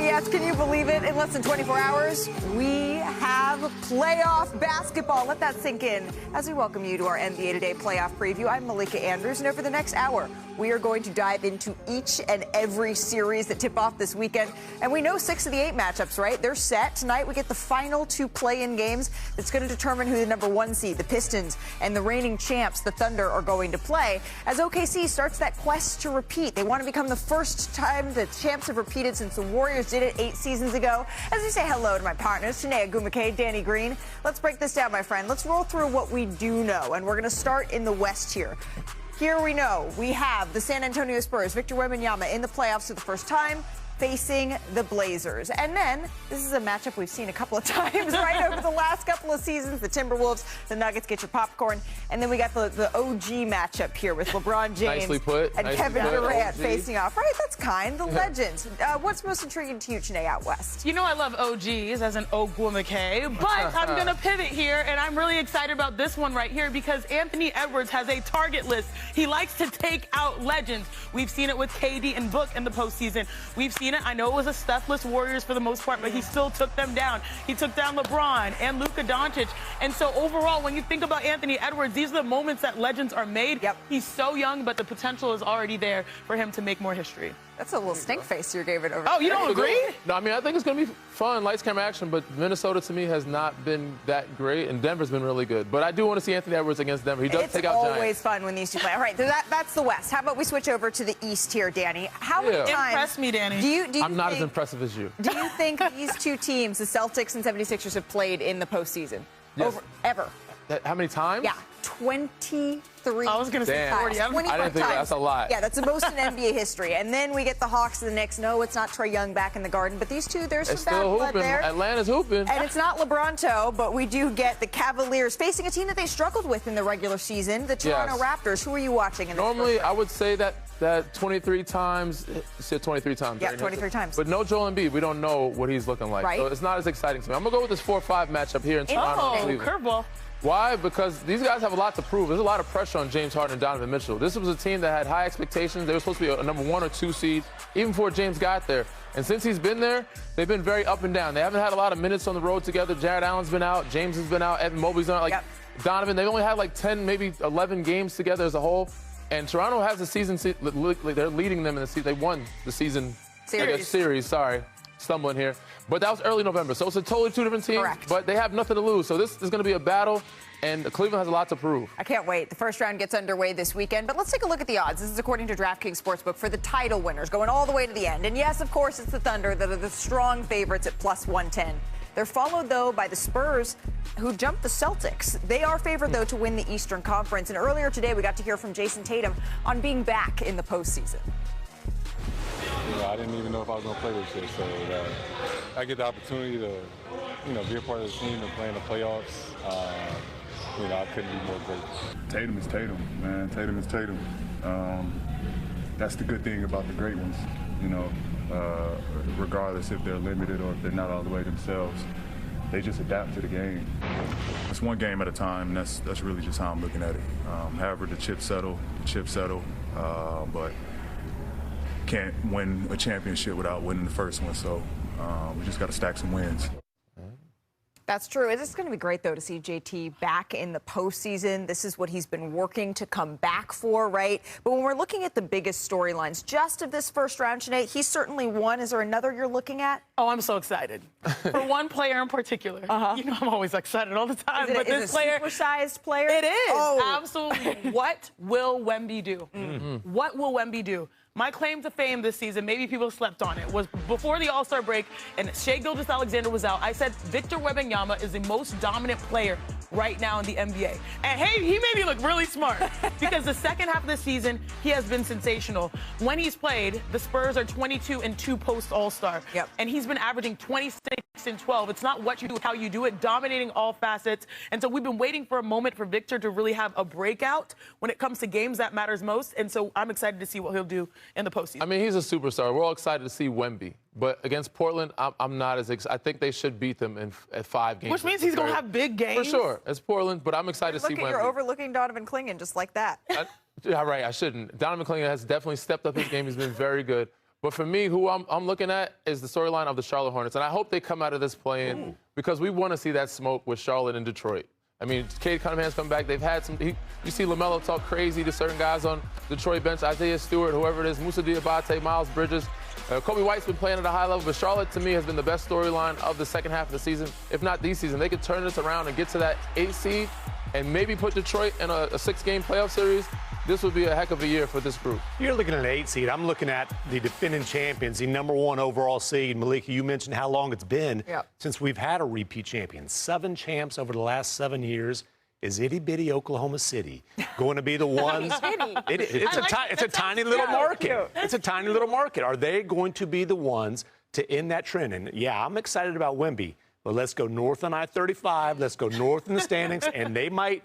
yes, can you believe it? In less than 24 hours, we have playoff basketball. Let that sink in as we welcome you to our NBA Today playoff preview. I'm Malika Andrews, and over the next hour, we are going to dive into each and every series that tip off this weekend. And we know 6 of the 8 matchups, right? They're set. Tonight, we get the final 2 play-in games that's going to determine who the number 1 seed, the Pistons, and the reigning champs, the Thunder, are going to play. As OKC starts that quest to repeat, they want to become the first time the champs have repeated since the Warriors did it 8 seasons ago. As we say hello to my partners, Shanae Agumake, Danny Green. Let's break this down, my friend. Let's roll through what we do know, and we're going to start in the West here. Here we know we have the San Antonio Spurs, Victor Wembanyama, in the playoffs for the first time, facing the Blazers. And then, this is a matchup we've seen a couple of times, right, over the last couple of seasons. The Timberwolves, the Nuggets, get your popcorn. And then we got the OG matchup here with LeBron James and Kevin Durant facing off. Right, that's kind. The legends. What's most intriguing to you, Shanae, out West? You know I love OGs, as an Ogwumake, but I'm going to pivot here, and I'm really excited about this one right here because Anthony Edwards has a target list. He likes to take out legends. We've seen it with KD and Book in the postseason. We've seen it. I know it was a stufless Warriors for the most part, but he still took them down. He took down LeBron and Luka Doncic. And so overall, when you think about Anthony Edwards, these are the moments that legends are made. Yep. He's so young, but the potential is already there for him to make more history. That's a little stink face you're giving over. Oh, you don't agree? No, I mean, I think it's going to be fun, lights, camera, action, but Minnesota, to me, has not been that great, and Denver's been really good. But I do want to see Anthony Edwards against Denver. He does take out Giants. It's always fun when these two play. All right, that's the West. How about we switch over to the East here, Danny? How many times... Impress me, Danny. Do you I'm not as impressive as you. Do you think these two teams, the Celtics and 76ers, have played in the postseason? Yes. Ever? How many times? Yeah, 23 I was going to say 40. I didn't think that's a lot. Yeah, that's the most in NBA history. And then we get the Hawks and the Knicks. No, it's not Trae Young back in the Garden, but these two, there's some bad blood there. Atlanta's hooping. And it's not LeBronto, but we do get the Cavaliers facing a team that they struggled with in the regular season, the Toronto Raptors. Who are you watching in this? Normally, I would say that 23 times, you said 23 times. Yeah, 23 times. But no Joel Embiid. We don't know what he's looking like. Right. So it's not as exciting to me. I'm going to go with this 4-5 matchup here in Toronto. Oh, curveball. Why? Because these guys have a lot to prove. There's a lot of pressure on James Harden and Donovan Mitchell. This was a team that had high expectations. They were supposed to be a number 1 or 2 seed, even before James got there. And since he's been there, they've been very up and down. They haven't had a lot of minutes on the road together. Jared Allen's been out. James has been out. Evan Mobley's not. Donovan, they've only had like 10, maybe 11 games together as a whole. And Toronto has the season. They're leading them in the season. They won the season series. Sorry, stumbling here. But that was early November, so it's a totally 2 different teams. Correct. But they have nothing to lose. So this is going to be a battle, and Cleveland has a lot to prove. I can't wait. The first round gets underway this weekend. But let's take a look at the odds. This is according to DraftKings Sportsbook for the title winners, going all the way to the end. And yes, of course, it's the Thunder that are the strong favorites at plus 110. They're followed, though, by the Spurs, who jumped the Celtics. They are favored, though, to win the Eastern Conference. And earlier today, we got to hear from Jason Tatum on being back in the postseason. I didn't even know if I was going to play this year, so I get the opportunity to, be a part of the team and play in the playoffs. I couldn't be more grateful. Tatum is Tatum, man. Tatum is Tatum. That's the good thing about the great ones, regardless if they're limited or if they're not all the way themselves. They just adapt to the game. It's one game at a time, and that's really just how I'm looking at it. However, the chips settle, but can't win a championship without winning the first one, so we just got to stack some wins. That's true. It's going to be great, though, to see JT back in the postseason. This is what he's been working to come back for, right? But when we're looking at the biggest storylines just of this first round, Sinead, he's certainly one. Is there another you're looking at? Oh, I'm so excited. For one player in particular. I'm always excited all the time. But this player, supersized player? It is. Absolutely. What will Wemby do? What will Wemby do? My claim to fame this season, maybe people slept on it, was before the All-Star break and Shai Gilgeous-Alexander was out, I said Victor Wembanyama is the most dominant player right now in the NBA. And hey, he made me look really smart because the second half of the season, he has been sensational. When he's played, the Spurs are 22-2 post-All-Star. And he's been averaging 26-12. It's not what you do, it's how you do it, dominating all facets. And so we've been waiting for a moment for Victor to really have a breakout when it comes to games that matters most. And so I'm excited to see what he'll do in the postseason. I mean, he's a superstar. We're all excited to see Wemby. But against Portland, I'm not as excited. I think they should beat them at 5 games. Which means he's going to have big games. For sure. It's Portland, but I'm excited to see Wemby. You're overlooking Donovan Clingan just like that. Yeah, right. I shouldn't. Donovan Clingan has definitely stepped up his game. He's been very good. But for me, who I'm looking at is the storyline of the Charlotte Hornets. And I hope they come out of this playing because we want to see that smoke with Charlotte and Detroit. I mean, Cade Cunningham's come back. They've had some. You see LaMelo talk crazy to certain guys on Detroit bench, Isaiah Stewart, whoever it is, Moussa Diabate, Miles Bridges. Kobe White's been playing at a high level, but Charlotte, to me, has been the best storyline of the second half of the season, if not the season. They could turn this around and get to that 8 seed and maybe put Detroit in a 6-game playoff series. This would be a heck of a year for this group. You're looking at an 8 seed. I'm looking at the defending champions, the #1 overall seed. Malika, you mentioned how long it's been since we've had a repeat champion. 7 champs over the last 7 years. Is itty-bitty Oklahoma City going to be the ones? It's a tiny little market. It's a tiny little market. Are they going to be the ones to end that trend? And, yeah, I'm excited about Wemby, but let's go north on I-35. Let's go north in the standings, and they might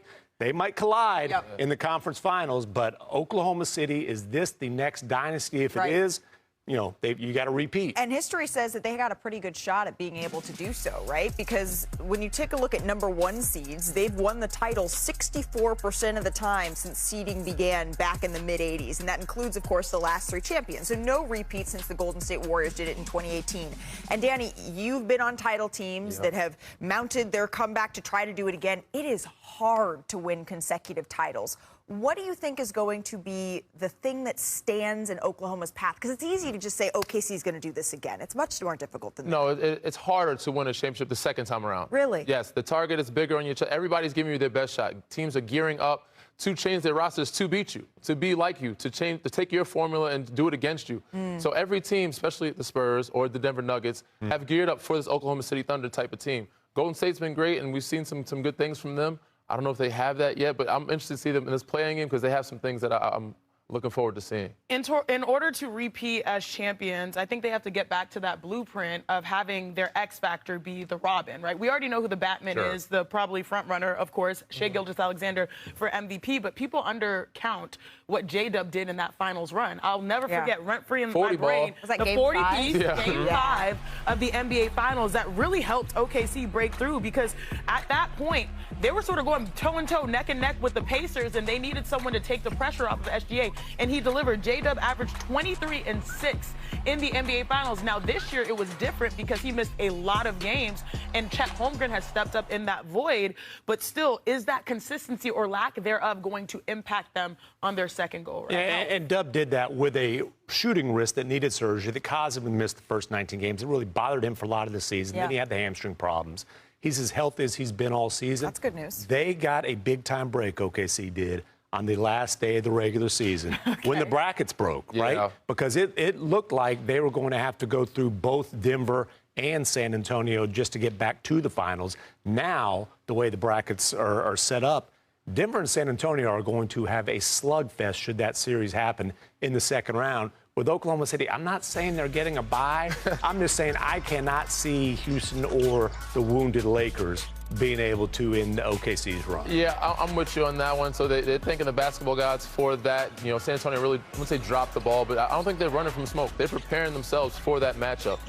collide in the conference finals. But Oklahoma City, is this the next dynasty? If it is, you know, you got to repeat. And history says that they got a pretty good shot at being able to do so, right? Because when you take a look at #1 seeds, they've won the title 64% of the time since seeding began back in the mid-'80s. And that includes, of course, the last 3 champions. So no repeat since the Golden State Warriors did it in 2018. And, Danny, you've been on title teams that have mounted their comeback to try to do it again. It is hard to win consecutive titles. What do you think is going to be the thing that stands in Oklahoma's path? Because it's easy to just say OKC is going to do this again. It's much more difficult than that. No, it's harder to win a championship the second time around. Really? Yes, the target is bigger on your chest. Everybody's giving you their best shot. Teams are gearing up to change their rosters to beat you, to be like you, to take your formula and do it against you. So every team, especially the Spurs or the Denver Nuggets, have geared up for this Oklahoma City Thunder type of team. Golden State's been great, and we've seen some good things from them. I don't know if they have that yet, but I'm interested to see them in this playing game because they have some things that I'm looking forward to seeing. In order to repeat as champions, I think they have to get back to that blueprint of having their X factor be the Robin, right? We already know who the Batman is, the probably front runner, of course, Shai Gilgeous-Alexander for MVP, but people undercount what J-Dub did in that finals run. I'll never forget, rent-free in my brain, was that the game 40-piece five? game 5 of the NBA Finals that really helped OKC break through, because at that point, they were sort of going toe-and-toe, neck-and-neck with the Pacers, and they needed someone to take the pressure off of the SGA. And he delivered. J-Dub averaged 23 and 6 in the NBA Finals. Now, this year it was different because he missed a lot of games, and Chet Holmgren has stepped up in that void. But still, is that consistency or lack thereof going to impact them on their second goal right now? And Dub did that with a shooting wrist that needed surgery that caused him to miss the first 19 games. It really bothered him for a lot of the season. Then he had the hamstring problems. He's as healthy as he's been all season. That's good news. They got a big-time break, OKC did, on the last day of the regular season when the brackets broke, right? Because it looked like they were going to have to go through both Denver and San Antonio just to get back to the finals. Now, the way the brackets are set up, Denver and San Antonio are going to have a slugfest should that series happen in the second round. With Oklahoma City, I'm not saying they're getting a bye. I'm just saying I cannot see Houston or the wounded Lakers being able to end OKC's run. Yeah, I'm with you on that one. So they're thanking the basketball gods for that. You know, San Antonio really, I wouldn't say dropped the ball, but I don't think they're running from smoke. They're preparing themselves for that matchup.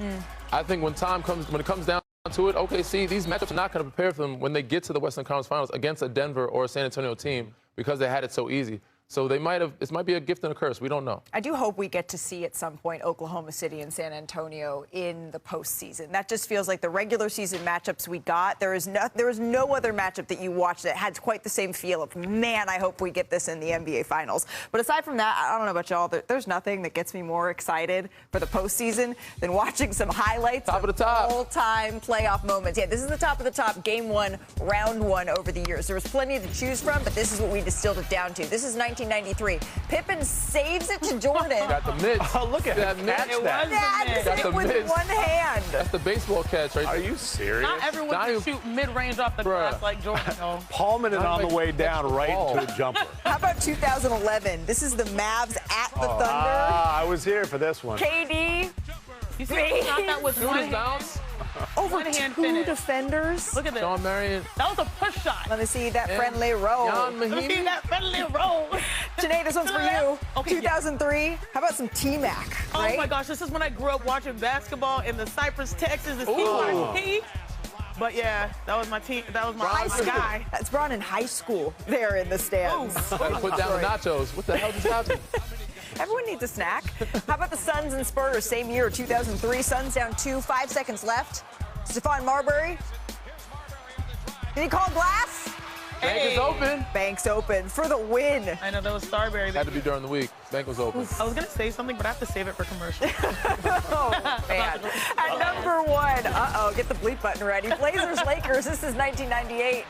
I think when it comes down to it, OKC, these matchups are not going to prepare for them when they get to the Western Conference Finals against a Denver or a San Antonio team because they had it so easy. So they might have, this might be a gift and a curse. We don't know. I do hope we get to see at some point Oklahoma City and San Antonio in the postseason. That just feels like the regular season matchups we got. There is no other matchup that you watch that had quite the same feel of, man, I hope we get this in the NBA Finals. But aside from that, I don't know about y'all, there's nothing that gets me more excited for the postseason than watching some highlights of the top all-time playoff moments. Yeah, this is the top of the top, game 1, round 1 over the years. There was plenty to choose from, but this is what we distilled it down to. This is 1993. Pippen saves it to Jordan. Got the mitts. Oh, look at that. That's it with one hand. That's the baseball catch right there. Are you serious? Not everyone can shoot mid-range off the glass like Jordan, though. Palming it on the way down right into a jumper. How about 2011? This is the Mavs at the Thunder. I was here for this one. KD. You see how he shot that with one bounce? Over One-hand 2 finish. defenders. Look at this. Sean Marion. That was a push shot. Let me see that friendly roll. Jan Let me see Mahinmi. that friendly roll. Janae, this one's for you. Okay, 2003. How about some T-Mac, right? Oh, my gosh. This is when I grew up watching basketball in the Cypress, Texas, the CYT. But, yeah, that was my team. That was my guy. That's Braun in high school there in the stands. Gotta put down the nachos. What the hell just happened? Everyone Everyone needs a snack. How about the Suns and Spurs? Same year, 2003. Suns down 2, 5 seconds left. Stephon Marbury. Did he call glass? Bank is open. Bank's open for the win. I know that was Starberry. Had to be during the week. Bank was open. I was going to say something, but I have to save it for commercial. Oh, man. At number 1, get the bleep button ready. Blazers, Lakers, this is 1998.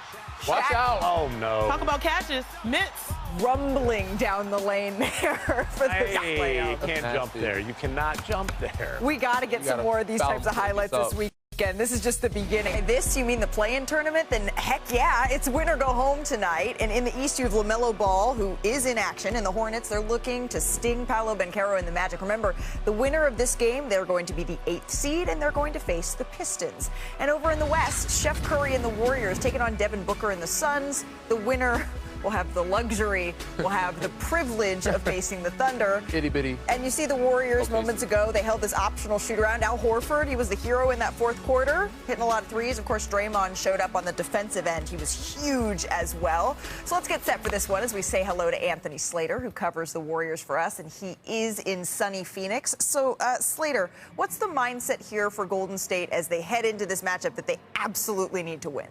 Watch out. Oh, no. Talk about catches. Mitts. Rumbling down the lane there for this Hey, you playoff. can't jump there. You cannot jump there. We got to get some more of these types of highlights this weekend. This is just the beginning. This, you mean the play-in tournament? Then heck yeah, it's win or go home tonight. And in the East, you have LaMelo Ball, who is in action. And the Hornets, they're looking to sting Paolo Banchero and the Magic. Remember, the winner of this game, they're going to be the 8th seed, and they're going to face the Pistons. And over in the West, Steph Curry and the Warriors taking on Devin Booker and the Suns. The winner will have the luxury, will have the privilege of facing the Thunder. Itty bitty. And you see the Warriors moments ago, they held this optional shoot around. Al Horford, he was the hero in that fourth quarter, hitting a lot of threes. Of course, Draymond showed up on the defensive end. He was huge as well. So let's get set for this one as we say hello to Anthony Slater, who covers the Warriors for us, and he is in sunny Phoenix. So, Slater, what's the mindset here for Golden State as they head into this matchup that they absolutely need to win?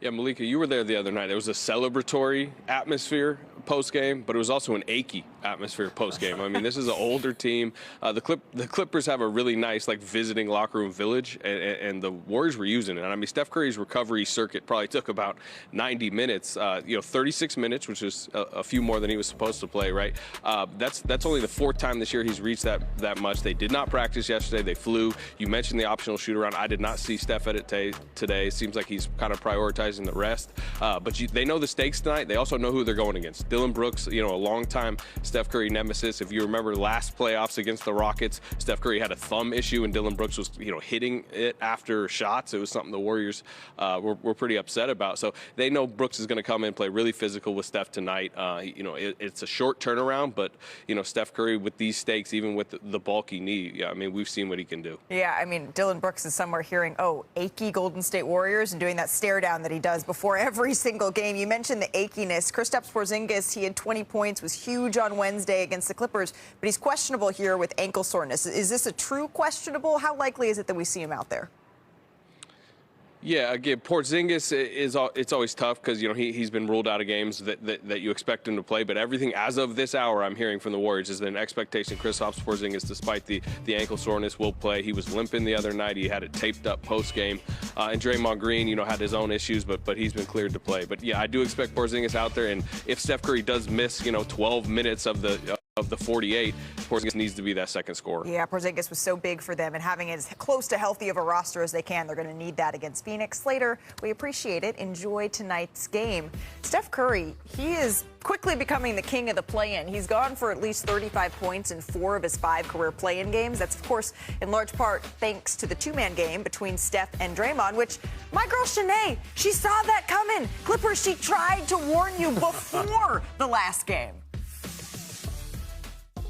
Yeah, Malika, you were there the other night. There was a celebratory atmosphere post-game, but it was also an achy atmosphere post-game. I mean, this is an older team. The Clippers have a really nice, visiting locker room village, and the Warriors were using it. And I mean, Steph Curry's recovery circuit probably took about 90 minutes, 36 minutes, which is a few more than he was supposed to play, right? That's only the 4th time this year he's reached that much. They did not practice yesterday. They flew. You mentioned the optional shoot-around. I did not see Steph at it today. It seems like he's kind of prioritizing the rest. But they know the stakes tonight. They also know who they're going against. Dillon Brooks, a longtime Steph Curry nemesis. If you remember last playoffs against the Rockets, Steph Curry had a thumb issue and Dillon Brooks was, hitting it after shots. It was something the Warriors were pretty upset about. So they know Brooks is going to come in, play really physical with Steph tonight. It's a short turnaround, but, Steph Curry with these stakes, even with the bulky knee, I mean, we've seen what he can do. Yeah, I mean, Dillon Brooks is somewhere hearing, achy Golden State Warriors and doing that stare down that he does before every single game. You mentioned the achiness. Kristaps Porzingis, he had 20 points, was huge on Wednesday against the Clippers, but he's questionable here with ankle soreness. Is this a true questionable? How likely is it that we see him out there? Yeah, again, Porzingis it's always tough because he's been ruled out of games that you expect him to play. But everything as of this hour, I'm hearing from the Warriors is an expectation. Kristaps Porzingis, despite the ankle soreness, will play. He was limping the other night. He had it taped up post game. And Draymond Green, had his own issues, but he's been cleared to play. But yeah, I do expect Porzingis out there. And if Steph Curry does miss 12 minutes of the 48, Porzingis needs to be that second scorer. Yeah, Porzingis was so big for them, and having it as close to healthy of a roster as they can, they're going to need that against Phoenix. Slater, we appreciate it. Enjoy tonight's game. Steph Curry, he is quickly becoming the king of the play-in. He's gone for at least 35 points in 4 of his 5 career play-in games. That's, of course, in large part thanks to the two-man game between Steph and Draymond, which my girl Shanae, she saw that coming. Clippers, she tried to warn you before the last game.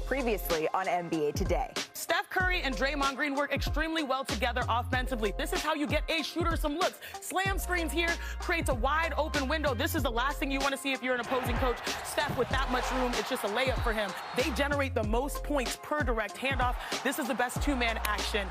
Previously on NBA Today. Steph Curry and Draymond Green work extremely well together offensively. This is how you get a shooter some looks. Slam screens here creates a wide open window. This is the last thing you want to see if you're an opposing coach. Steph with that much room, it's just a layup for him. They generate the most points per direct handoff. This is the best two-man action.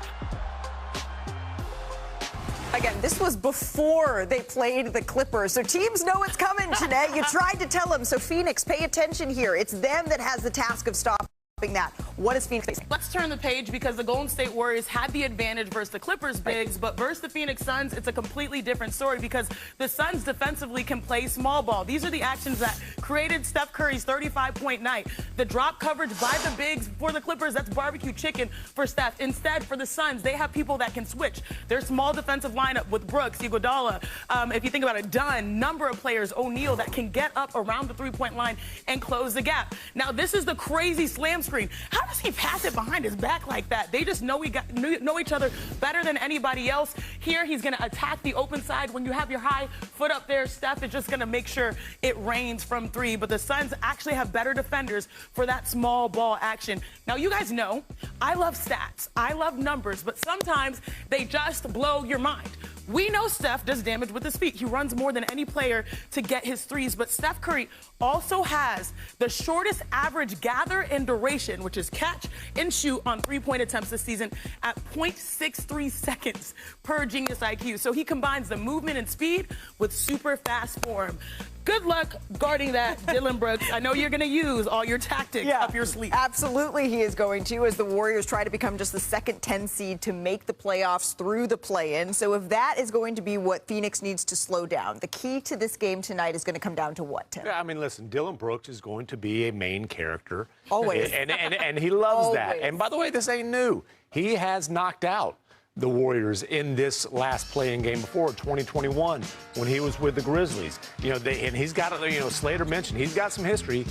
Again, this was before they played the Clippers, so teams know it's coming, Janae. You tried to tell them. So Phoenix, pay attention here. It's them that has the task of stopping that. What is Phoenix facing? Let's turn the page because the Golden State Warriors had the advantage versus the Clippers bigs, but versus the Phoenix Suns, it's a completely different story because the Suns defensively can play small ball. These are the actions that created Steph Curry's 35-point night. The drop coverage by the bigs for the Clippers, that's barbecue chicken for Steph. Instead, for the Suns, they have people that can switch. Their small defensive lineup with Brooks, Iguodala, if you think about it, Dunn, number of players, O'Neal, that can get up around the three-point line and close the gap. Now, this is the crazy slam screen. How does he pass it behind his back like that? They just know each other better than anybody else. Here, he's going to attack the open side. When you have your high foot up there, Steph is just going to make sure it rains from 3. But the Suns actually have better defenders for that small ball action. Now, you guys know I love stats. I love numbers. But sometimes they just blow your mind. We know Steph does damage with his feet. He runs more than any player to get his threes, but Steph Curry also has the shortest average gather and duration, which is catch and shoot on three-point attempts this season at 0.63 seconds per Genius IQ. So he combines the movement and speed with super fast form. Good luck guarding that, Dillon Brooks. I know you're going to use all your tactics up your sleeve. Absolutely, he is going to, as the Warriors try to become just the second 10 seed to make the playoffs through the play-in. So if that is going to be what Phoenix needs to slow down, the key to this game tonight is going to come down to what, Tim? Yeah, I mean, listen, Dillon Brooks is going to be a main character. Always. And he loves that. And by the way, this ain't new. He has knocked out the Warriors in this last playing game before, 2021, when he was with the Grizzlies. And he's got, Slater mentioned, he's got some history.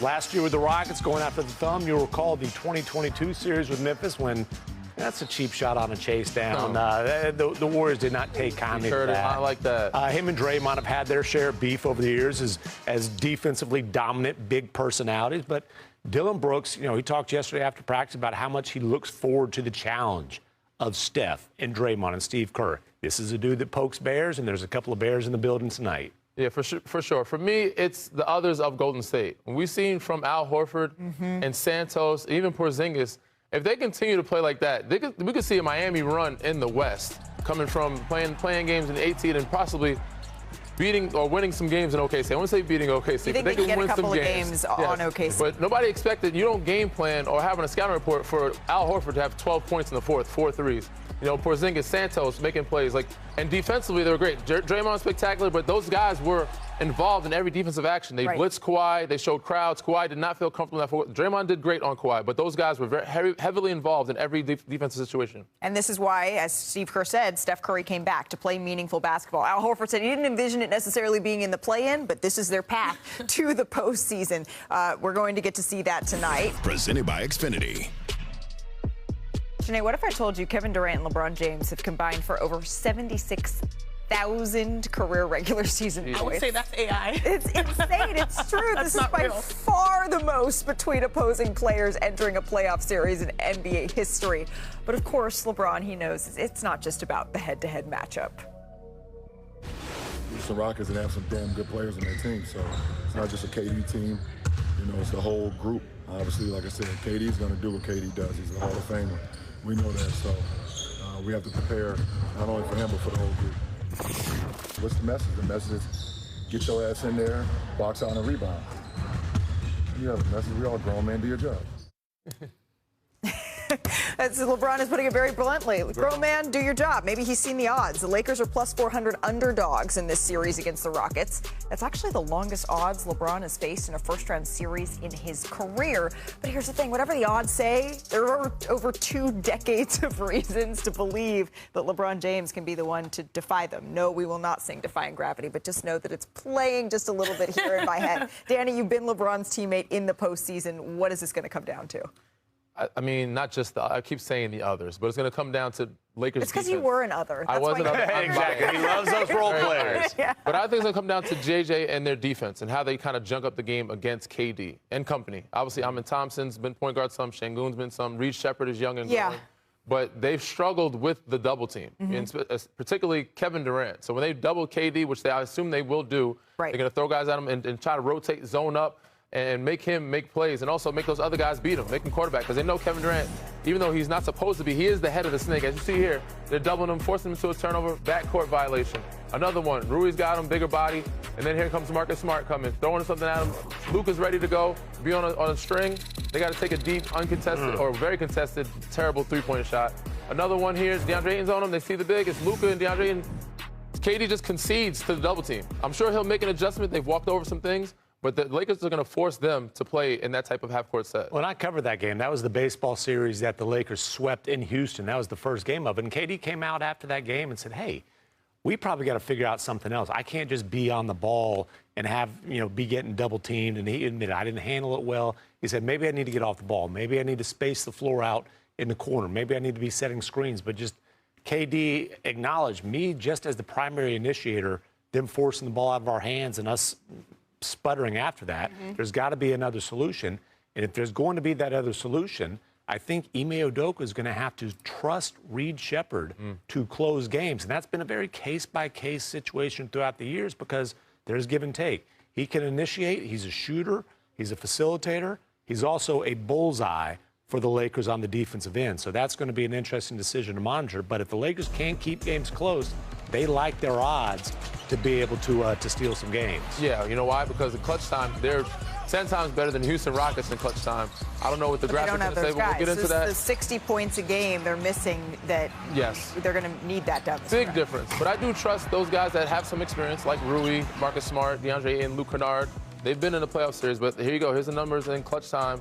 Last year with the Rockets going after the thumb, you'll recall the 2022 series with Memphis when that's a cheap shot on a chase down. The Warriors did not take kindly to that. I like that. Him and Draymond have had their share of beef over the years as defensively dominant, big personalities. But Dillon Brooks, he talked yesterday after practice about how much he looks forward to the challenge of Steph and Draymond and Steve Kerr. This is a dude that pokes bears, and there's a couple of bears in the building tonight. Yeah, for sure. For me, it's the others of Golden State. When we've seen from Al Horford and Santos, even Porzingis, if they continue to play like that, we could see a Miami run in the West, coming from playing games in the 18 and possibly beating or winning some games in OKC. I want to say beating OKC, You think but they can get win a couple some of games on OKC. But nobody expected, you don't game plan or having a scouting report for Al Horford to have 12 points in the fourth, 4 threes. Porzingis, Santos making plays. And defensively, they were great. Draymond spectacular, but those guys were involved in every defensive action. They blitzed Kawhi. They showed crowds. Kawhi did not feel comfortable enough. Draymond did great on Kawhi, but those guys were very heavily involved in every defensive situation. And this is why, as Steve Kerr said, Steph Curry came back to play meaningful basketball. Al Horford said he didn't envision it necessarily being in the play-in, but this is their path to the postseason. We're going to get to see that tonight. Presented by Xfinity. Janae, what if I told you Kevin Durant and LeBron James have combined for over 76,000 career regular season points? I would say that's AI. It's insane. It's true. This is by far the most between opposing players entering a playoff series in NBA history. But of course, LeBron, he knows it's not just about the head-to-head matchup. It's the Rockets that have some damn good players on their team, so it's not just a KD team. It's the whole group. Obviously, like I said, KD's going to do what KD does. He's a Hall of Famer. We know that, so we have to prepare not only for him, but for the whole group. What's the message? The message is get your ass in there, box out, and rebound. You have a message. We all grown men, do your job. As LeBron is putting it very bluntly. Grown man, do your job. Maybe he's seen the odds. The Lakers are plus 400 underdogs in this series against the Rockets. That's actually the longest odds LeBron has faced in a first-round series in his career. But here's the thing. Whatever the odds say, there are over 2 decades of reasons to believe that LeBron James can be the one to defy them. No, we will not sing Defying Gravity, but just know that it's playing just a little bit here in my head. Danny, you've been LeBron's teammate in the postseason. What is this going to come down to? I mean, not just I keep saying the others, but it's going to come down to Lakers. It's because you were an other. I wasn't. Exactly. He loves those role players. Yeah. But I think it's going to come down to JJ and their defense and how they kind of junk up the game against KD and company. Obviously, Amin Thompson's been point guard some, Şengün's been some, Reed Shepherd is young and growing. But they've struggled with the double team, and particularly Kevin Durant. So when they double KD, which I assume they will do, they're going to throw guys at him and try to rotate, zone up, and make him make plays and also make those other guys beat him, make him quarterback. Because they know Kevin Durant, even though he's not supposed to be, he is the head of the snake. As you see here, they're doubling him, forcing him to a turnover, backcourt violation. Another one, Rui's got him, bigger body. And then here comes Marcus Smart coming, throwing something at him. Luka's ready to go, be on a string. They got to take a deep, uncontested, or very contested, terrible three-point shot. Another one here, DeAndre Ayton's on him. They see the big, it's Luka and DeAndre Ayton. KD just concedes to the double team. I'm sure he'll make an adjustment. They've walked over some things. But the Lakers are going to force them to play in that type of half-court set. When I covered that game, that was the baseball series that the Lakers swept in Houston. That was the first game of it. And KD came out after that game and said, hey, we probably got to figure out something else. I can't just be on the ball and have, be getting double-teamed. And he admitted, I didn't handle it well. He said, maybe I need to get off the ball. Maybe I need to space the floor out in the corner. Maybe I need to be setting screens. But just KD acknowledged me just as the primary initiator, them forcing the ball out of our hands and us sputtering after that. There's got to be another solution. And if there's going to be that other solution, I think Ime Udoka is going to have to trust Reed Shepherd to close games. And that's been a very case-by-case situation throughout the years because there's give and take. He can initiate. He's a shooter. He's a facilitator. He's also a bullseye for the Lakers on the defensive end. So that's going to be an interesting decision to monitor. But if the Lakers can't keep games close, they like their odds to be able to steal some games. Yeah, you know why? Because in clutch time, they're 10 times better than Houston Rockets in clutch time. I don't know what the graphics are going to say, but we'll get into that. The 60 points a game they're missing that they're going to need that down the stretch. Big difference. But I do trust those guys that have some experience, like Rui, Marcus Smart, DeAndre Ayton, Luke Kennard. They've been in the playoff series, but here you go. Here's the numbers in clutch time.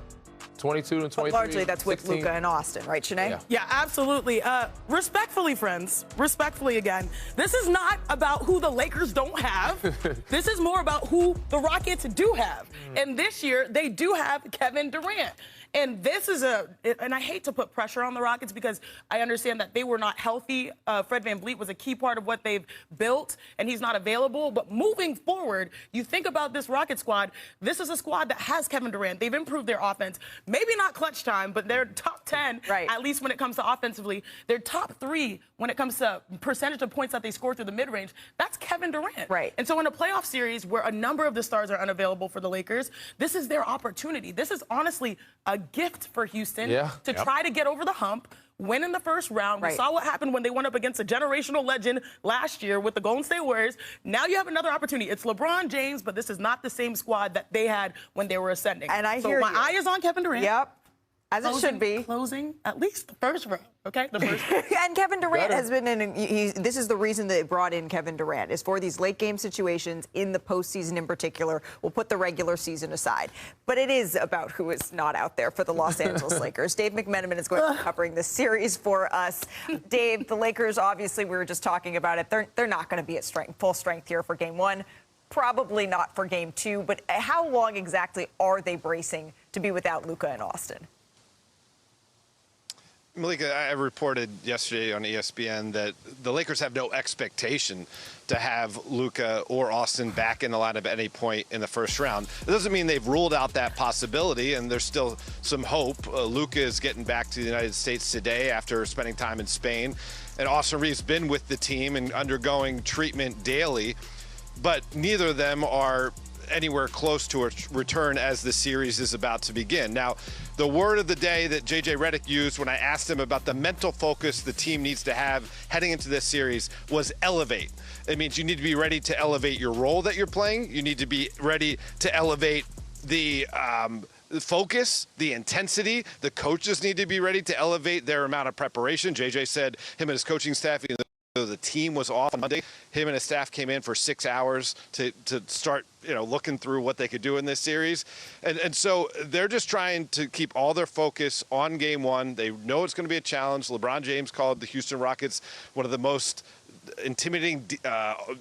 22 and 23. But largely that's with 16. Luka and Austin, right, Shanae? Yeah, absolutely. Respectfully, friends, respectfully again, this is not about who the Lakers don't have. This is more about who the Rockets do have. And this year, they do have Kevin Durant. And this is and I hate to put pressure on the Rockets because I understand that they were not healthy. Fred VanVleet was a key part of what they've built, and he's not available. But moving forward, you think about this Rocket squad, this is a squad that has Kevin Durant. They've improved their offense. Maybe not clutch time, but they're top 10, at least when it comes to offensively. They're top 3 when it comes to percentage of points that they score through the mid-range. That's Kevin Durant. Right. And so in a playoff series where a number of the stars are unavailable for the Lakers, this is their opportunity. This is honestly a gift for Houston to try to get over the hump, win in the first round. We saw what happened when they went up against a generational legend last year with the Golden State Warriors. Now you have another opportunity. It's LeBron James, but this is not the same squad that they had when they were ascending. And I so hear my eye is on Kevin Durant. Yep. As it should be. Closing at least the first round, okay? The first round. And Kevin Durant has been this is the reason they brought in Kevin Durant, is for these late game situations in the postseason in particular. We'll put the regular season aside. But it is about who is not out there for the Los Angeles Lakers. Dave McMenamin is going to be covering this series for us. Dave, the Lakers, obviously, we were just talking about it. They're not going to be at full strength here for game 1. Probably not for game 2. But how long exactly are they bracing to be without Luka and Austin? Malika, I reported yesterday on ESPN that the Lakers have no expectation to have Luka or Austin back in the lineup at any point in the first round. It doesn't mean they've ruled out that possibility, and there's still some hope. Luka is getting back to the United States today after spending time in Spain, and Austin Reeves been with the team and undergoing treatment daily, but neither of them are anywhere close to a return as the series is about to begin. Now, the word of the day that JJ Redick used when I asked him about the mental focus the team needs to have heading into this series was elevate. It means you need to be ready to elevate your role that you're playing. You need to be ready to elevate the focus, the intensity. The coaches need to be ready to elevate their amount of preparation. JJ said him and his coaching staff, the team was off on Monday. Him and his staff came in for 6 hours to start, looking through what they could do in this series. And so they're just trying to keep all their focus on game 1. They know it's going to be a challenge. LeBron James called the Houston Rockets one of the most intimidating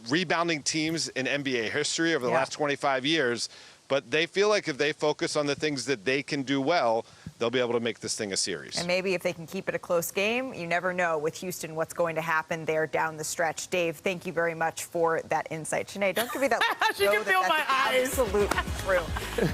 rebounding teams in NBA history over the last 25 years. But they feel like if they focus on the things that they can do well, they'll be able to make this thing a series. And maybe if they can keep it a close game, you never know with Houston what's going to happen there down the stretch. Dave, thank you very much for that insight. Shanae, don't give me that. She can feel my eyes. Absolutely true.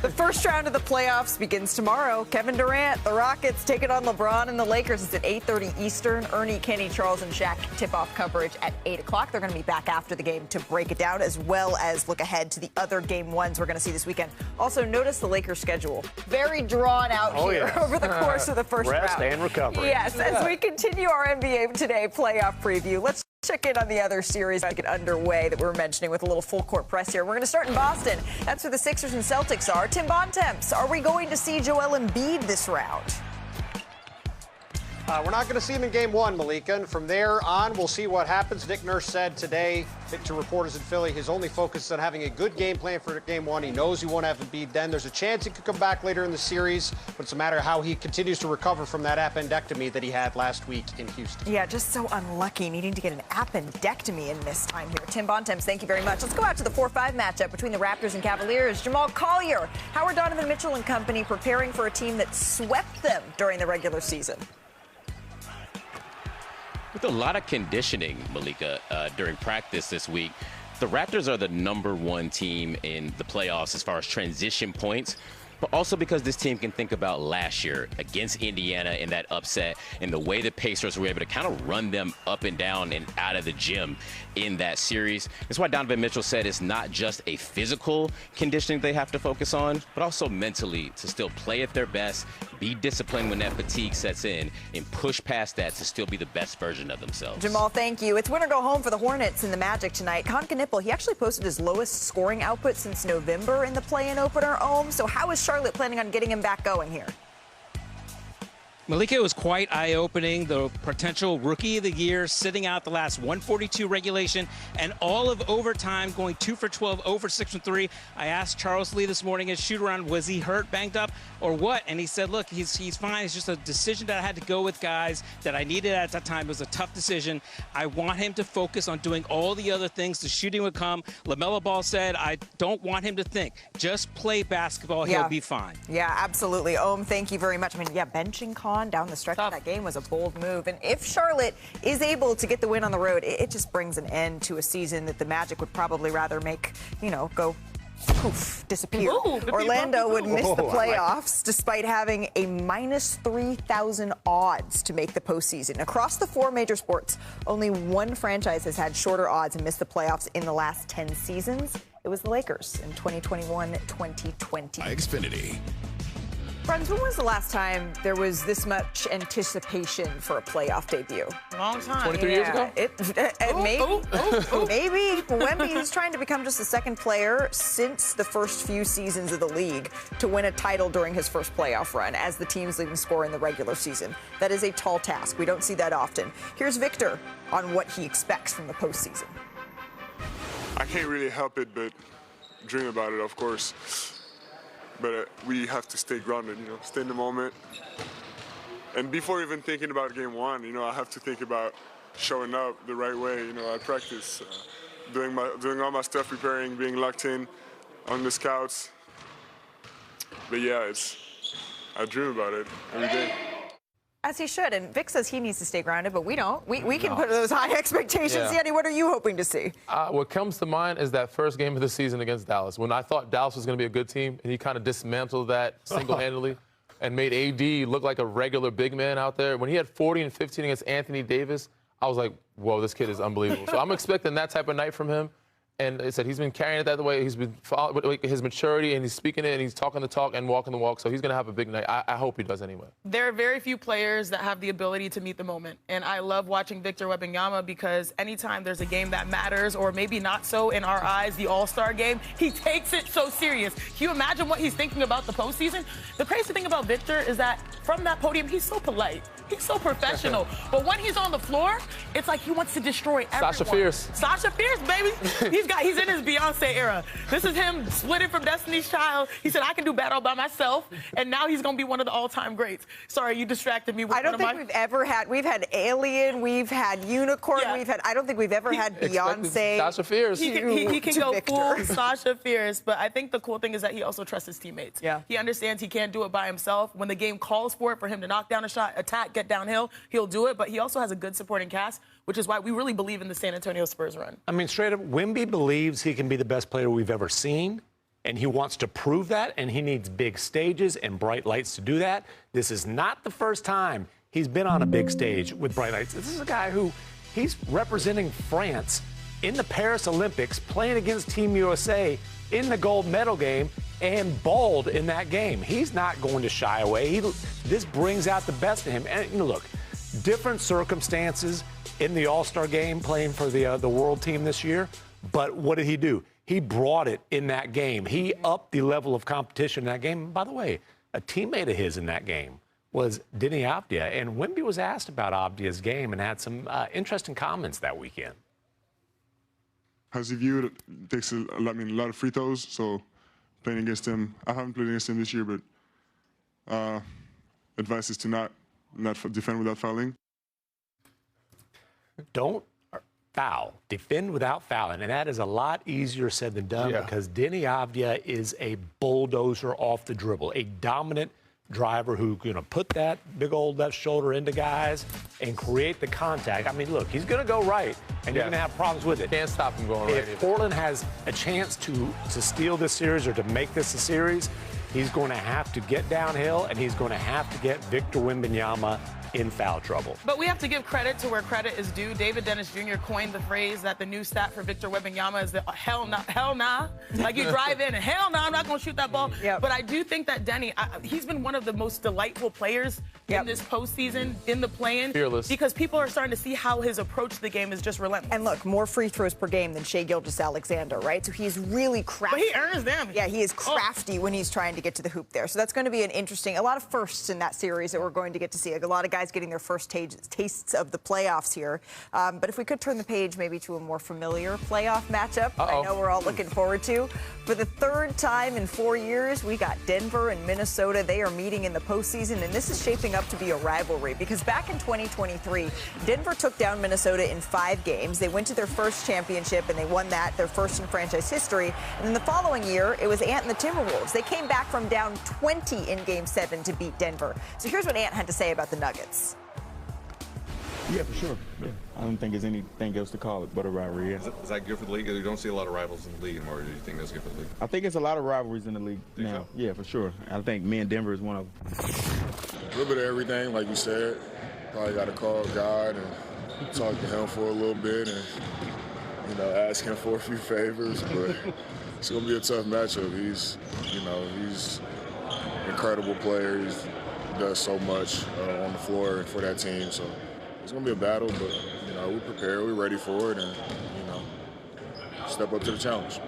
The first round of the playoffs begins tomorrow. Kevin Durant, the Rockets, take it on LeBron and the Lakers. It's at 8:30 Eastern. Ernie, Kenny, Charles, and Shaq tip-off coverage at 8 o'clock. They're going to be back after the game to break it down, as well as look ahead to the other game 1s we're going to see this weekend. Also, notice the Lakers schedule. Very drawn out here over the course of the first round. Rest and recovery. Yes, as we continue our NBA Today playoff preview, let's check in on the other series that get underway that we were mentioning with a little full court press here. We're going to start in Boston. That's where the Sixers and Celtics are. Tim Bontemps, are we going to see Joel Embiid this round? We're not going to see him in game 1, Malika, and from there on, we'll see what happens. Nick Nurse said today to reporters in Philly, his only focus is on having a good game plan for game 1. He knows he won't have Embiid then. There's a chance he could come back later in the series, but it's a matter of how he continues to recover from that appendectomy that he had last week in Houston. Yeah, just so unlucky needing to get an appendectomy in this time here. Tim Bontemps, thank you very much. Let's go out to the 4-5 matchup between the Raptors and Cavaliers. Jamal Collier, how are Donovan Mitchell and company preparing for a team that swept them during the regular season? With a lot of conditioning, Malika, during practice this week, the Raptors are the #1 team in the playoffs as far as transition points. but also because this team can think about last year against Indiana in that upset and the way the Pacers were able to kind of run them up and down and out of the gym in that series. That's why Donovan Mitchell said it's not just a physical conditioning they have to focus on, but also mentally to still play at their best, be disciplined when that fatigue sets in, and push past that to still be the best version of themselves. Jamal, thank you. It's win or go home for the Hornets and the Magic tonight. Knippel, he actually posted his lowest scoring output since November in the play-in opener. So how is Charlotte planning on getting him back going here? Malika, was quite eye-opening. The potential rookie of the year sitting out the last 142 regulation and all of overtime, going 2 for 12, 0 for 6 from 3. I asked Charles Lee this morning at shoot-around, was he hurt, banged up, or what? And he said, look, he's fine. It's just a decision that I had to go with guys that I needed at that time. It was a tough decision. I want him to focus on doing all the other things. The shooting would come. LaMelo Ball said, I don't want him to think. Just play basketball. He'll be fine. Yeah, absolutely. Thank you very much. I mean, benching Con down the stretch of that game was a bold move. And if Charlotte is able to get the win on the road, it just brings an end to a season that the Magic would probably rather make, go poof, disappear. Orlando would miss the playoffs despite having a minus 3,000 odds to make the postseason. Across the 4 major sports, only one franchise has had shorter odds and missed the playoffs in the last 10 seasons. It was the Lakers in 2021-2020. Xfinity. Friends, when was the last time there was this much anticipation for a playoff debut? Long time. 23 years ago? Maybe Wemby is trying to become just the second player since the first few seasons of the league to win a title during his first playoff run as the team's leading scorer in the regular season. That is a tall task. We don't see that often. Here's Victor on what he expects from the postseason. I can't really help it but dream about it, of course. But we have to stay grounded, stay in the moment. And before even thinking about game 1, I have to think about showing up the right way. I practice, doing all my stuff, preparing, being locked in on the scouts. But yeah, I dream about it every day. As he should. And Vic says he needs to stay grounded, but we don't. We can put those high expectations. Yeah. Yanni, what are you hoping to see? What comes to mind is that first game of the season against Dallas, when I thought Dallas was going to be a good team, and he kind of dismantled that single-handedly and made AD look like a regular big man out there. When he had 40 and 15 against Anthony Davis, I was like, whoa, this kid is unbelievable. So I'm expecting that type of night from him. And I said he's been carrying it that way. He's been his maturity, and he's speaking it, and he's talking the talk and walking the walk. So he's going to have a big night. I hope he does anyway. There are very few players that have the ability to meet the moment. And I love watching Victor Wembanyama because anytime there's a game that matters, or maybe not so in our eyes, the All-Star game, he takes it so serious. Can you imagine what he's thinking about the postseason? The crazy thing about Victor is that from that podium, he's so polite. He's so professional. But when he's on the floor, it's like he wants to destroy everyone. Sasha Fierce. Sasha Fierce, baby. He's in his Beyonce era. This is him splitting from Destiny's Child. He said, I can do battle by myself. And now he's going to be one of the all-time greats. Sorry, you distracted me with I don't think we've had Alien, we've had Unicorn, I don't think we've ever had Beyonce. Sasha Fierce. He can go full Sasha Fierce. But I think the cool thing is that he also trusts his teammates. Yeah. He understands he can't do it by himself. When the game calls for it, for him to knock down a shot, attack, get downhill, he'll do it. But he also has a good supporting cast, which is why we really believe in the San Antonio Spurs run. I mean, straight up, Wemby believes he can be the best player we've ever seen, and he wants to prove that, and he needs big stages and bright lights to do that. This is not the first time he's been on a big stage with bright lights. This is a guy who, he's representing France in the Paris Olympics, playing against Team USA in the gold medal game, and balled in that game. He's not going to shy away. This brings out the best in him. And look, different circumstances in the All-Star game playing for the world team this year, but what did he do? He brought it in that game. He upped the level of competition in that game. And by the way, a teammate of his in that game was Denny Avdia, and Wemby was asked about Avdia's game and had some interesting comments that weekend. How's he viewed? Takes a lot of free throws, so playing against him, I haven't played against him this year, but advice is to not defend without fouling. Don't foul. Defend without fouling. And that is a lot easier said than done because Denny Avdia is a bulldozer off the dribble, a dominant driver who's going to put that big old left shoulder into guys and create the contact. I mean, look, he's going to go right, and you're going to have problems with it. Can't stop him going right. If Portland has a chance to steal this series or to make this a series, He's going to have to get downhill, and he's going to have to get Victor Wembanyama in foul trouble. But we have to give credit to where credit is due. David Dennis Jr. coined the phrase that the new stat for Victor Wembanyama is the hell nah. Like you drive in and hell nah, I'm not going to shoot that ball. Yep. But I do think that Denny, he's been one of the most delightful players in this postseason, in the play-in. Fearless. Because people are starting to see how his approach to the game is just relentless. And look, more free throws per game than Shai Gilgeous-Alexander, right? So he's really crafty. But he earns them. Yeah, he is crafty when he's trying to get to the hoop there. So that's going to be a lot of firsts in that series that we're going to get to see. A lot of guys getting their first tastes of the playoffs here. But if we could turn the page maybe to a more familiar playoff matchup, I know we're all looking forward to. For the third time in 4 years, we got Denver and Minnesota. They are meeting in the postseason, and this is shaping up to be a rivalry because back in 2023, Denver took down Minnesota in 5 games. They went to their first championship, and they won that, their first in franchise history. And then the following year, it was Ant and the Timberwolves. They came back from down 20 in Game 7 to beat Denver. So here's what Ant had to say about the Nuggets. Yeah, for sure. Yeah. I don't think there's anything else to call it but a rivalry. Yeah. Is that good for the league? You don't see a lot of rivals in the league anymore. Do you think that's good for the league? I think it's a lot of rivalries in the league now. So? Yeah, for sure. I think me and Denver is one of them. A little bit of everything, like you said. Probably got to call God and talk to him for a little bit and, ask him for a few favors. But it's going to be a tough matchup. He's an incredible player. He does so much on the floor for that team. So it's going to be a battle, but, we're prepared. We're ready for it and, step up to the challenge.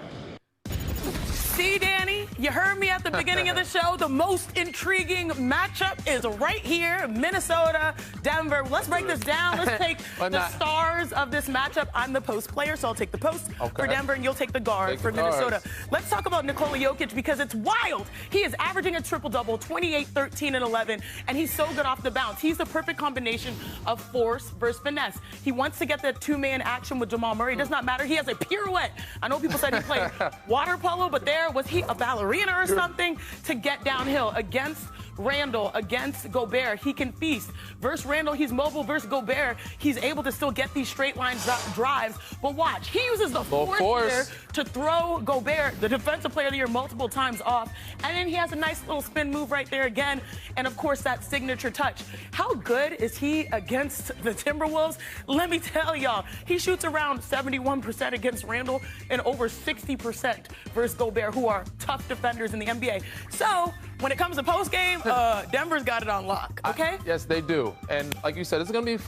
See, Danny, you heard me at the beginning of the show. The most intriguing matchup is right here, Minnesota, Denver. Let's break this down. Let's take the stars of this matchup. I'm the post player, so I'll take the post for Denver, and you'll take the guard for Minnesota. Let's talk about Nikola Jokic because it's wild. He is averaging a triple-double, 28, 13, and 11, and he's so good off the bounce. He's the perfect combination of force versus finesse. He wants to get that two-man action with Jamal Murray. It does not matter. He has a pirouette. I know people said he played water polo, but was he a ballerina or something to get downhill against Randall, against Gobert? He can feast. Versus Randall, he's mobile. Versus Gobert, he's able to still get these straight line drives. But watch, he uses the force here to throw Gobert, the defensive player of the year, multiple times off. And then he has a nice little spin move right there again. And of course, that signature touch. How good is he against the Timberwolves? Let me tell y'all, he shoots around 71% against Randall and over 60% versus Gobert, who are tough defenders in the NBA. So when it comes to postgame, Denver's got it on lock. Okay? Yes, they do. And like you said, it's gonna be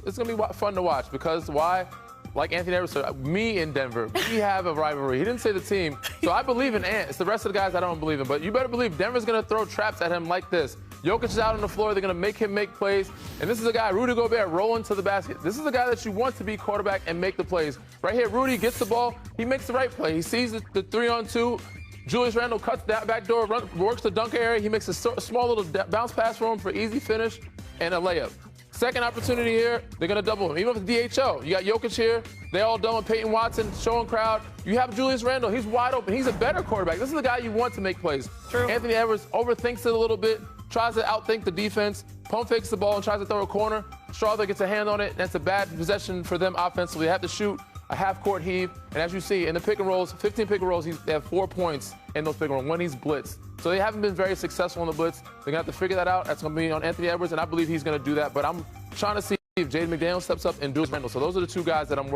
fun to watch because why? Like Anthony Edwards said, me in Denver, we have a rivalry. He didn't say the team, so I believe in Ant. It's the rest of the guys I don't believe in. But you better believe Denver's gonna throw traps at him like this. Jokic is out on the floor. They're gonna make him make plays. And this is a guy, Rudy Gobert, rolling to the basket. This is the guy that you want to be quarterback and make the plays. Right here, Rudy gets the ball. He makes the right play. He sees the 3-on-2. Julius Randle cuts that back door, works the dunk area. He makes a small little bounce pass for him for easy finish and a layup. Second opportunity here, they're going to double him. Even with the DHO, you got Jokic here. They all done with Peyton Watson, showing crowd. You have Julius Randle. He's wide open. He's a better quarterback. This is the guy you want to make plays. True. Anthony Edwards overthinks it a little bit, tries to outthink the defense, pump fakes the ball and tries to throw a corner. Strawther gets a hand on it. That's a bad possession for them offensively. They have to shoot a half-court heave. And as you see, in the pick and rolls, 15 pick and rolls, they have 4 points in those pick and rolls when he's blitzed. So they haven't been very successful in the blitz. They're going to have to figure that out. That's going to be on Anthony Edwards, and I believe he's going to do that. But I'm trying to see if Jaden McDaniel steps up and Julius Randle. So those are the two guys that I'm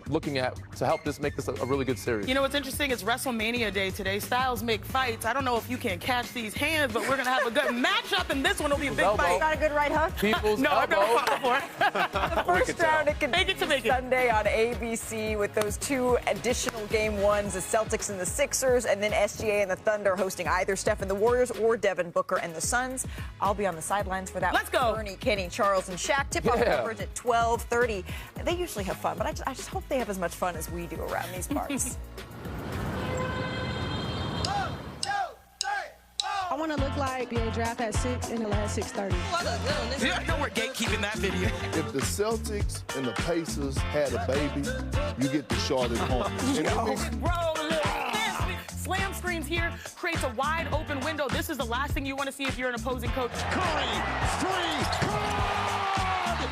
looking at to help make this a really good series. You know what's interesting? It's WrestleMania day today. Styles make fights. I don't know if you can catch these hands, but we're going to have a good matchup, and this one will be a big fight. Got a good right hook? No, I've never fought before. The first round, it continues Sunday on ABC with those 2 additional game ones, the Celtics and the Sixers, and then SGA and the Thunder hosting either Steph and the Warriors or Devin Booker and the Suns. I'll be on the sidelines for that. Let's go. Bernie, Kenny, Charles, and Shaq. Tip-off coverage at 12:30. They usually have fun, but I just hope they have as much fun as we do around these parts. I want to look like a draft at 6 in the last 6:30. I know we're gatekeeping that video. If the Celtics and the Pacers had a baby, you get the Charlotte Hornets. Slam screens here creates a wide open window. This is the last thing you want to see if you're an opposing coach. Curry, 3,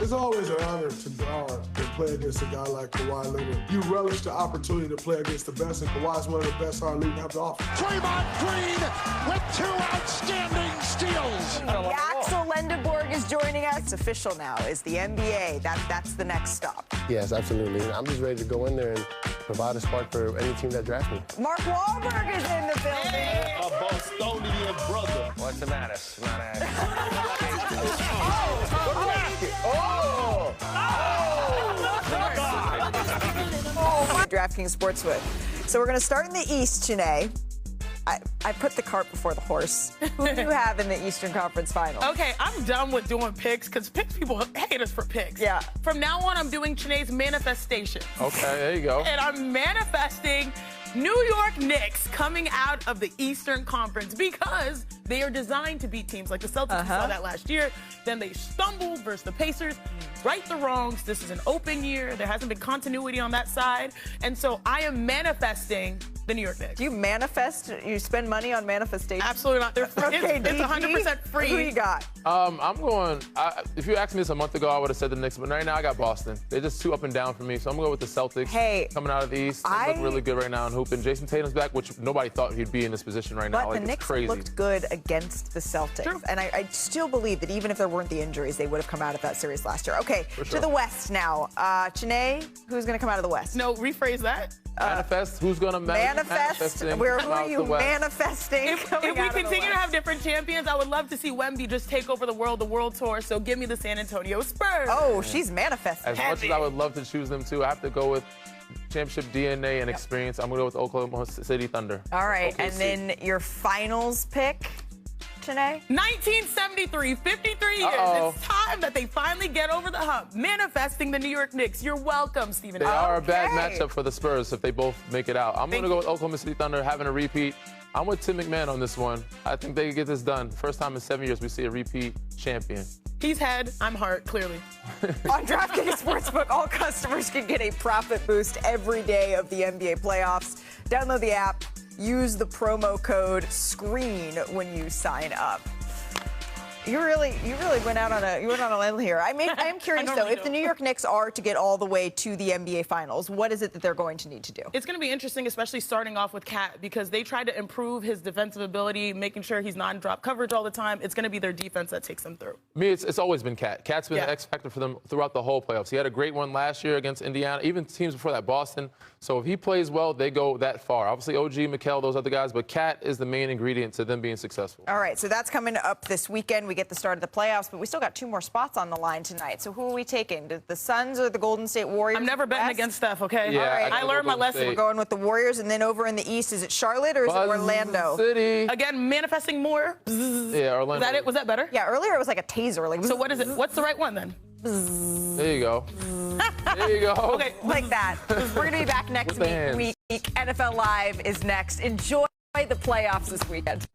It's always an honor to guard the play against a guy like Kawhi Leonard. You relish the opportunity to play against the best, and Kawhi's one of the best in our league to have to offer. Draymond Green with 2 outstanding steals. Axel Lendeborg is joining us. It's official now. Is the NBA. That's the next stop. Yes, absolutely. I'm just ready to go in there and provide a spark for any team that drafts me. Mark Wahlberg is in the building. A Bostonian brother. What's the matter? DraftKings Sportsbook. So we're going to start in the East, Janae. I put the cart before the horse. Who do you have in the Eastern Conference Finals? Okay, I'm done with doing picks because people hate us for picks. Yeah. From now on, I'm doing Janae's manifestation. Okay, there you go. And I'm manifesting New York Knicks coming out of the Eastern Conference because they are designed to beat teams like the Celtics. We saw that last year. Then they stumbled versus the Pacers. Right the wrongs. This is an open year. There hasn't been continuity on that side. And so I am manifesting the New York Knicks. Do you manifest? You spend money on manifestation? Absolutely not. They're free. Okay, it's 100% free. Who you got? I'm going. If you asked me this a month ago, I would have said the Knicks. But right now, I got Boston. They're just too up and down for me. So I'm going with the Celtics. Hey, coming out of the East, they look really good right now and hooping. Jason Tatum's back, which nobody thought he'd be in this position right now. But the Knicks looked good against the Celtics. True. And I still believe that even if there weren't the injuries, they would have come out of that series last year. Okay, to the West now. Janae, who's going to come out of the West? No, rephrase that. Manifest. Who's going to manifest? Who are you manifesting? If we continue to have different champions, I would love to see Wemby just take over the world tour. So give me the San Antonio Spurs. Oh, she's manifesting. As much as I would love to choose them too, I have to go with championship DNA and experience. I'm going to go with Oklahoma City Thunder. All right, and then your finals pick, Janae? 1973, 53 years. It's time that they finally get over the hump. Manifesting the New York Knicks. You're welcome, Stephen. They are a bad matchup for the Spurs if they both make it out. I'm going to go with Oklahoma City Thunder having a repeat. I'm with Tim McMahon on this one. I think they can get this done. First time in 7 years we see a repeat champion. He's head, I'm heart, clearly. On DraftKings Sportsbook, all customers can get a profit boost every day of the NBA playoffs. Download the app. Use the promo code SCREEN when you sign up. You really went out on a limb here. I am curious though, if the New York Knicks are to get all the way to the NBA Finals, what is it that they're going to need to do? It's going to be interesting, especially starting off with Cat, because they tried to improve his defensive ability, making sure he's not in drop coverage all the time. It's going to be their defense that takes them through. Me, it's always been Cat. Cat's been the X factor for them throughout the whole playoffs. He had a great one last year against Indiana, even teams before that, Boston. So if he plays well, they go that far. Obviously, OG, Mikal, those other guys, but Cat is the main ingredient to them being successful. All right, so that's coming up this weekend. We get the start of the playoffs, but we still got 2 more spots on the line tonight. So who are we taking? The Suns or the Golden State Warriors? I'm never betting against Steph, okay? Yeah, all right. I learned my lesson. We're going with the Warriors, and then over in the East, is it Charlotte or is it Orlando? City. Again, manifesting more. Yeah, Orlando. Was that it? Was that better? Yeah, earlier it was like a taser. Like, so what is it? What's the right one then? There you go. There you go. Okay, like that. We're going to be back next week. NFL Live is next. Enjoy the playoffs this weekend.